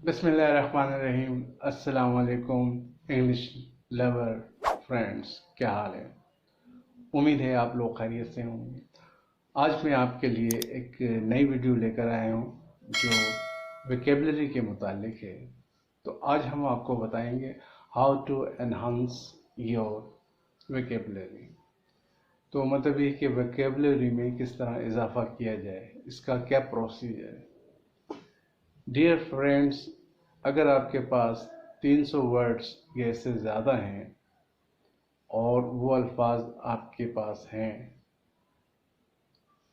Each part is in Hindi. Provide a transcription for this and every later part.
बिस्मिल्लाहिर्रहमानिर्रहीम। अस्सलाम वालेकुम इंग्लिश लवर फ्रेंड्स, क्या हाल है? उम्मीद है आप लोग खैरियत से होंगे। आज मैं आपके लिए एक नई वीडियो लेकर आया हूँ जो वोकैबुलरी के मुतालिक है। तो आज हम आपको बताएंगे how to enhance your vocabulary. तो मतलब ये कि वोकैबुलरी में किस तरह इजाफा किया जाए, इसका क्या प्रोसीजर है। डियर फ्रेंड्स, अगर आपके पास 300 वर्ड्स या इससे ज़्यादा हैं और वो अल्फाज आपके पास हैं,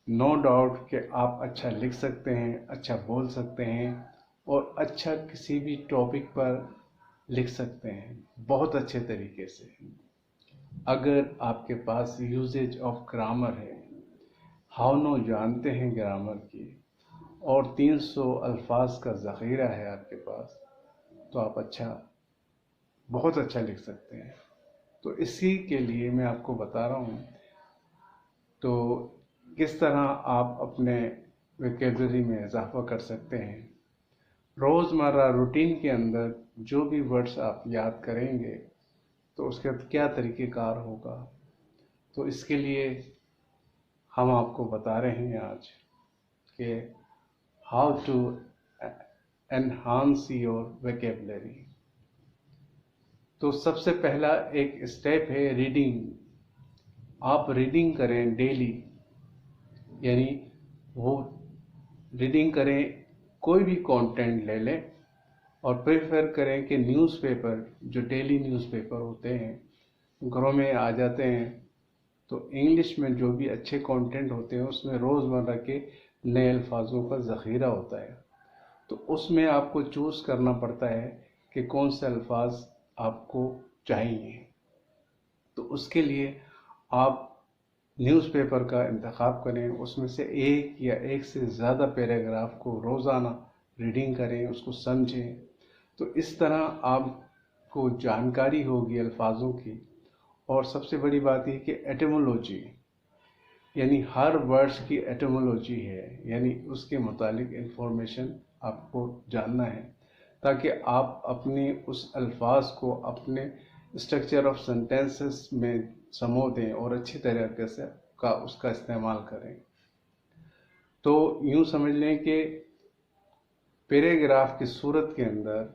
नो डाउट कि आप अच्छा लिख सकते हैं, अच्छा बोल सकते हैं और अच्छा किसी भी टॉपिक पर लिख सकते हैं बहुत अच्छे तरीके से। अगर आपके पास यूजेज ऑफ ग्रामर है, हाउ नो जानते हैं ग्रामर की, और 300 अल्फाज का ज़ख़ीरा है आपके पास, तो आप बहुत अच्छा लिख सकते हैं। तो इसी के लिए मैं आपको बता रहा हूँ तो किस तरह आप अपने वोकैबुलरी में इजाफा कर सकते हैं। रोज़मर्रा रूटीन के अंदर जो भी वर्ड्स आप याद करेंगे तो उसका क्या तरीक़ेकार होगा, तो इसके लिए हम आपको बता रहे हैं आज कि how to enhance your vocabulary. तो सबसे पहला एक स्टेप है रीडिंग। आप रीडिंग करें डेली, यानी वो रीडिंग करें, कोई भी कंटेंट ले लें और प्रेफर करें कि न्यूज़पेपर, जो डेली न्यूज़पेपर होते हैं घरों में आ जाते हैं, तो इंग्लिश में जो भी अच्छे कंटेंट होते हैं उसमें रोज़मर्रा के नए अल्फाजों का ज़ख़ीरा होता है। तो उसमें आपको चूज़ करना पड़ता है कि कौन से अल्फाज आपको चाहिए। तो उसके लिए आप न्यूज़पेपर का इंतखाब करें, उसमें से एक या एक से ज़्यादा पैराग्राफ को रोज़ाना रीडिंग करें, उसको समझें। तो इस तरह आपको जानकारी होगी अल्फाजों की। और सबसे बड़ी बात यह कि एटिमोलॉजी, यानी हर वर्ड्स की एटिमोलॉजी है, यानी उसके मुतालिक इंफॉर्मेशन आपको जानना है, ताकि आप अपने उस अल्फाज को अपने स्ट्रक्चर ऑफ सेंटेंसेस में समो दें और अच्छी तरीके से उसका इस्तेमाल करें। तो यूँ समझ लें कि पैराग्राफ की सूरत के अंदर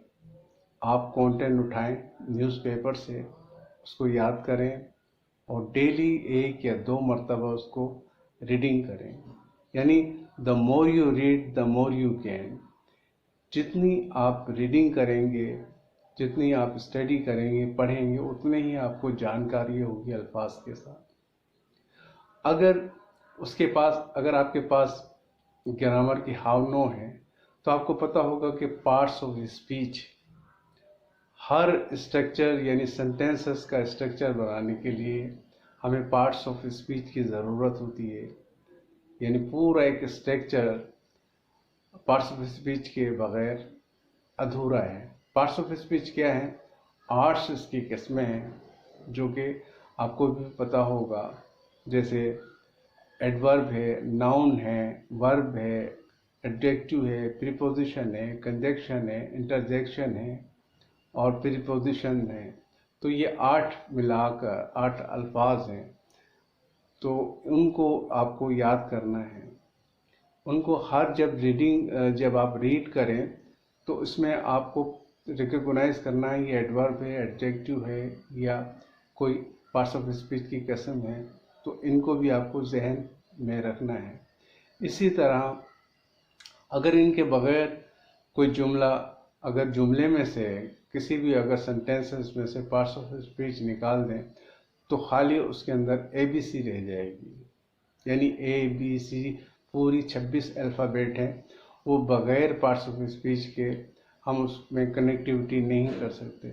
आप कंटेंट उठाएं न्यूज़पेपर से, उसको याद करें और डेली 1 या 2 मरतबा उसको रीडिंग करें। यानी the more you read the more you can. जितनी आप रीडिंग करेंगे, जितनी आप स्टडी करेंगे, पढ़ेंगे, उतने ही आपको जानकारी होगी अल्फाज के साथ। अगर आपके पास ग्रामर की हाउ नो है, तो आपको पता होगा कि parts of speech, her structure यानी सेंटेंसेस का स्ट्रक्चर बनाने के लिए हमें पार्ट्स ऑफ स्पीच की ज़रूरत होती है। यानी पूरा एक स्ट्रक्चर पार्ट्स ऑफ स्पीच के बगैर अधूरा है। पार्ट्स ऑफ स्पीच क्या है? 8 इसकी किस्में हैं जो कि आपको भी पता होगा। जैसे एडवर्ब है, नाउन है, वर्ब है, एडजेक्टिव है, प्रीपोजिशन है, कंजक्शन है, इंटरजेक्शन है और प्रीपोजिशन है। तो ये 8 मिलाकर 8 अल्फाज हैं। तो उनको आपको याद करना है। उनको जब आप रीड करें तो इसमें आपको रिकॉग्नाइज करना है ये एडवर्ब है, एडजेक्टिव है या कोई पार्ट्स ऑफ स्पीच की किस्म है। तो इनको भी आपको जहन में रखना है। इसी तरह अगर इनके बगैर कोई जुमला, अगर जुमले में से किसी भी अगर सेंटेंसेस में से पार्ट्स ऑफ स्पीच निकाल दें तो खाली उसके अंदर ABC रह जाएगी। यानी ABC पूरी 26 अल्फ़ाबेट हैं, वो बगैर पार्ट्स ऑफ स्पीच के हम उसमें कनेक्टिविटी नहीं कर सकते।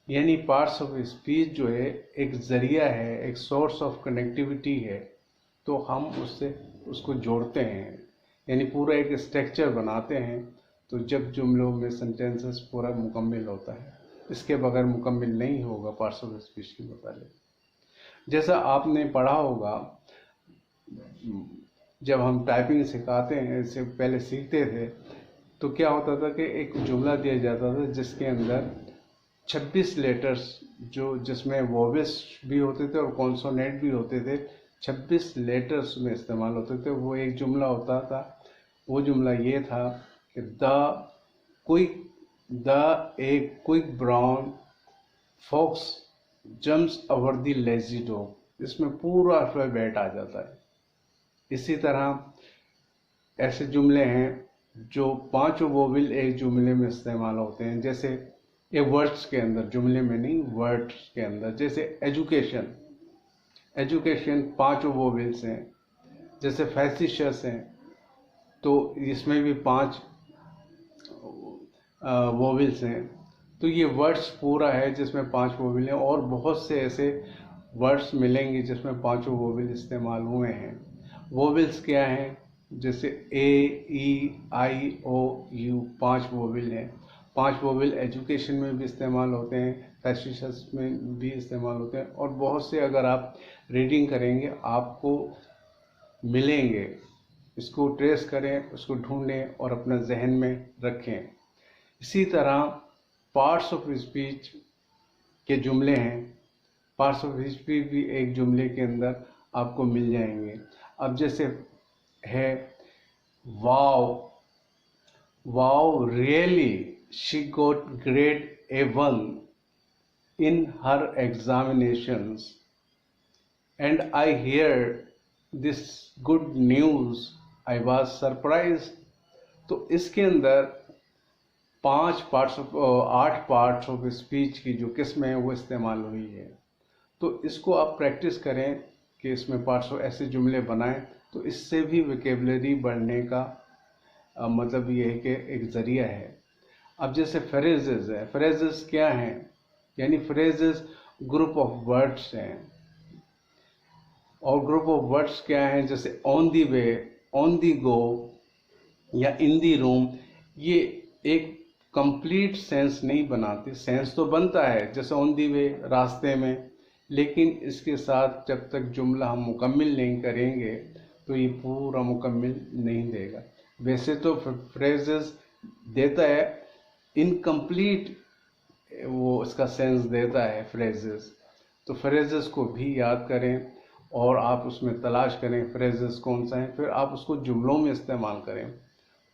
यानी पार्ट्स ऑफ स्पीच जो है एक ज़रिया है, एक सोर्स ऑफ कनेक्टिविटी है, तो हम उसको जोड़ते हैं, यानी पूरा एक स्ट्रक्चर बनाते हैं। तो जब जुमलों में सेंटेंसेस पूरा मुकम्मल होता है, इसके बगैर मुकम्मल नहीं होगा पार्ट्स ऑफ स्पीच के मुताबिक। जैसा आपने पढ़ा होगा, जब हम टाइपिंग सिखाते हैं, इससे पहले सीखते थे, तो क्या होता था कि एक जुमला दिया जाता था जिसके अंदर 26 लेटर्स, जो जिसमें वोवेल्स भी होते थे और कॉन्सोनेंट भी होते थे, 26 लेटर्स में इस्तेमाल होते थे। वो एक जुमला होता था। वो जुमला ये था कि एक quick brown fox jumps over the lazy dog. इसमें पूरा अल्फाबेट आ जाता है। इसी तरह ऐसे जुमले हैं जो 5 वोवेल एक जुमले में इस्तेमाल होते हैं, जैसे ये वर्ड्स के अंदर, जुमले में नहीं, वर्ड्स के अंदर। जैसे एजुकेशन 5 वोवेल्स हैं। जैसे फैसिशियस हैं तो इसमें भी 5 वोवेल्स हैं। तो ये वर्ड्स पूरा है जिसमें 5 वोवेल हैं, और बहुत से ऐसे वर्ड्स मिलेंगे जिसमें 5 वोवेल इस्तेमाल हुए हैं। वोवेल्स क्या हैं? जैसे ए, ई, आई, ओ, यू, 5 वोवेल हैं। 5 वोवेल एजुकेशन में भी इस्तेमाल होते हैं, फैसिशियस में भी इस्तेमाल होते हैं, और बहुत से अगर आप रीडिंग करेंगे आपको मिलेंगे। इसको ट्रेस करें, उसको ढूंढें और अपना जहन में रखें। इसी तरह पार्ट्स ऑफ स्पीच के जुमले हैं। पार्ट्स ऑफ स्पीच भी एक जुमले के अंदर आपको मिल जाएंगे। अब जैसे है wow really she got grade A1 in her examinations, and I hear this good news, I was surprised। तो इसके अंदर 8 पार्ट्स ऑफ स्पीच की जो किस्में हैं वो इस्तेमाल हुई है। तो इसको आप प्रैक्टिस करें कि इसमें पार्ट्स ऑफ ऐसे जुमले बनाएं, तो इससे भी वोकैबुलरी बढ़ने का मतलब ये है कि एक ज़रिया है। अब जैसे फ्रेजेस है, फ्रेजेस क्या हैं? यानी फ्रेजेस ग्रुप ऑफ वर्ड्स हैं। और ग्रुप ऑफ वर्ड्स क्या हैं? जैसे on the way, on the गो या इन दी रूम। ये एक कंप्लीट सेंस नहीं बनाते। सेंस तो बनता है, जैसे ऑन दी वे, रास्ते में, लेकिन इसके साथ जब तक जुमला हम मुकम्मिल नहीं करेंगे तो ये पूरा मुकम्मिल नहीं देगा। वैसे तो फ्रेजेस देता है, इनकम्प्लीट वो इसका सेंस देता है फ्रेजेस। तो फ्रेजेस को भी याद करें और आप उसमें तलाश करें फ्रेजेस कौन सा है, फिर आप उसको जुमलों में इस्तेमाल करें।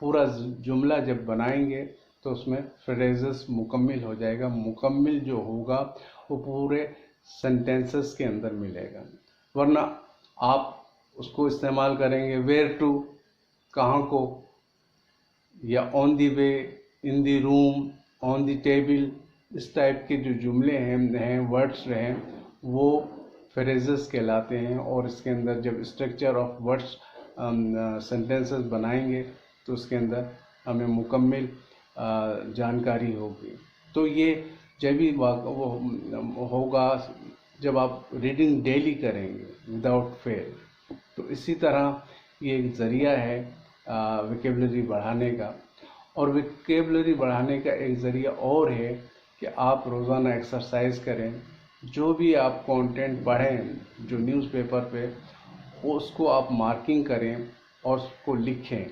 पूरा जुमला जब बनाएंगे तो उसमें फ्रेजेस मुकम्मिल हो जाएगा। मुकम्मिल जो होगा वो पूरे सेंटेंसेस के अंदर मिलेगा। वरना आप उसको इस्तेमाल करेंगे वेयर टू, कहाँ को, या on the way, in the room, on the table. इस टाइप के जो जुमले हैं वर्ड्स हैं वो फ्रेजेस कहलाते हैं। और इसके अंदर जब स्ट्रक्चर ऑफ वर्ड्स सेंटेंसेस बनाएंगे तो उसके अंदर हमें मुकम्मिल जानकारी होगी। तो ये जब भी वो होगा जब आप रीडिंग डेली करेंगे विदाउट फेल। तो इसी तरह ये एक ज़रिया है वोकैबुलरी बढ़ाने का। और वोकैबुलरी बढ़ाने का एक ज़रिया और है कि आप रोज़ाना एक्सरसाइज करें। जो भी आप कंटेंट पढ़ें जो न्यूज़पेपर पे, उसको आप मार्किंग करें और उसको लिखें।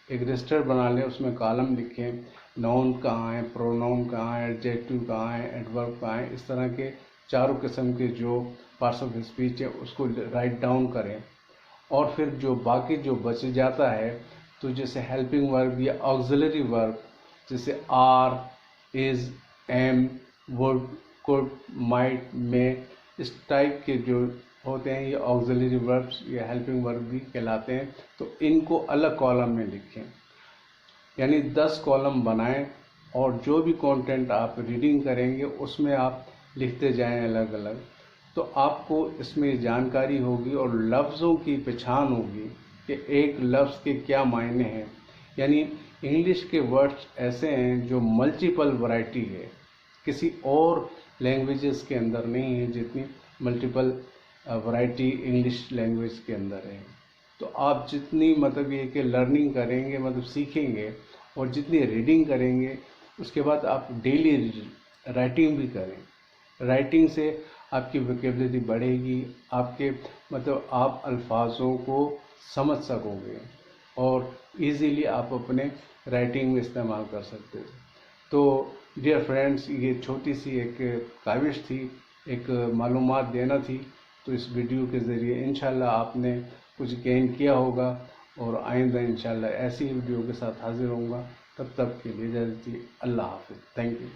एक रजिस्टर बना लें, उसमें कॉलम लिखें, नाउन कहाँ है, प्रोनाउन कहाँ है, एडजेक्टिव कहाँ है, एडवर्ब कहाँ है। इस तरह के 4 किस्म के जो पार्ट्स ऑफ स्पीच है उसको राइट डाउन करें। और फिर जो बाकी जो बच जाता है, तो जैसे हेल्पिंग वर्ब या ऑक्सिलरी वर्ब, जैसे are, is, am, would, could, might, may, इस टाइप के जो होते हैं ये ऑक्सिलरी वर्ब्स या हेल्पिंग वर्ब भी कहलाते हैं। तो इनको अलग कॉलम में लिखें, यानी 10 कॉलम बनाएं और जो भी कंटेंट आप रीडिंग करेंगे उसमें आप लिखते जाएं अलग अलग। तो आपको इसमें जानकारी होगी और लफ्ज़ों की पहचान होगी कि एक लफ्ज़ के क्या मायने हैं। यानी इंग्लिश के वर्ड्स ऐसे हैं जो मल्टीपल वैरायटी है, किसी और लैंग्वेजेस के अंदर नहीं है जितनी मल्टीपल वैरायटी इंग्लिश लैंग्वेज के अंदर है। तो आप जितनी मतलब ये कि लर्निंग करेंगे, मतलब सीखेंगे, और जितनी रीडिंग करेंगे उसके बाद आप डेली राइटिंग भी करें। राइटिंग से आपकी वोकैबुलरी बढ़ेगी, आपके मतलब आप अल्फाजों को समझ सकोगे और इजीली आप अपने राइटिंग में इस्तेमाल कर सकते हो। तो डियर फ्रेंड्स, ये छोटी सी एक काविश थी, एक मालूमात देना थी। तो इस वीडियो के ज़रिए इंशाल्लाह आपने कुछ गेन किया होगा, और आइंदा इंशाल्लाह ऐसी वीडियो के साथ हाजिर होऊंगा। तब तक के लिए इजाज़त दीजिए। अल्लाह हाफिज़। Thank you.